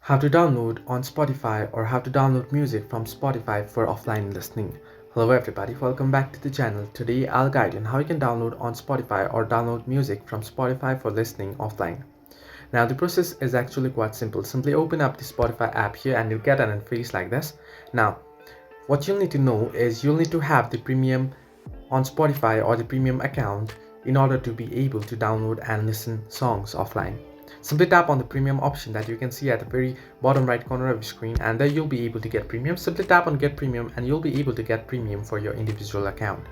How to download on Spotify or how to download music from Spotify for offline listening. Hello everybody, welcome back to the channel. Today I'll guide you on how you can download on Spotify or download music from Spotify for listening offline. Now the process is actually quite simple. Simply open up the Spotify app here and you'll get an interface like this. Now what you'll need to know is you'll need to have the premium on Spotify or the premium account in order to be able to download and listen songs offline. Simply tap on the premium option that you can see at the very bottom right corner of your screen, and there you'll be able to get premium. Simply tap on get premium and you'll be able to get premium for your individual account.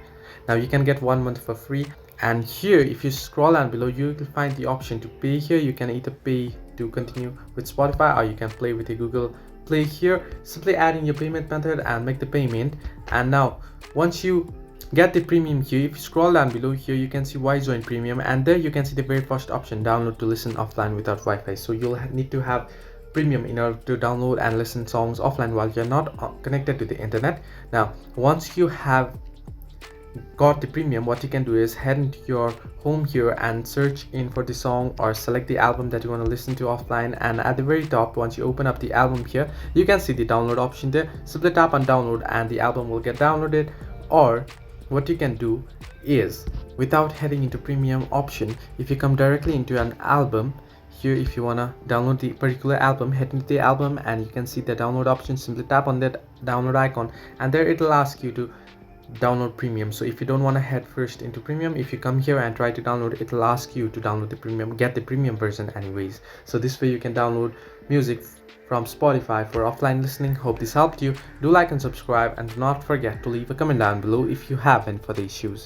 Now you can get 1 month for free, and here if you scroll down below you will find the option to pay. Here you can either pay to continue with Spotify or you can play with the Google Play. Here simply add in your payment method and make the payment. And now once you get the premium here, if you scroll down below here you can see why join premium, and there you can see the very first option, download to listen offline without Wi-Fi. So you'll need to have premium in order to download and listen songs offline while you're not connected to the internet. Now once you have got the premium, what you can do is head into your home here and search in for the song or select the album that you want to listen to offline, and at the very top once you open up the album here you can see the download option there. Simply tap on download and the album will get downloaded. Or what you can do is, without heading into premium option, if you come directly into an album here, if you want to download the particular album, head into the album and you can see the download option. Simply tap on that download icon and there it will ask you to download premium. So if you don't want to head first into premium, if you come here and try to download, it will ask you to download the premium, get the premium version anyways. So this way you can download music from Spotify for offline listening. Hope this helped you. Do like and subscribe, and do not forget to leave a comment down below if you have any further issues.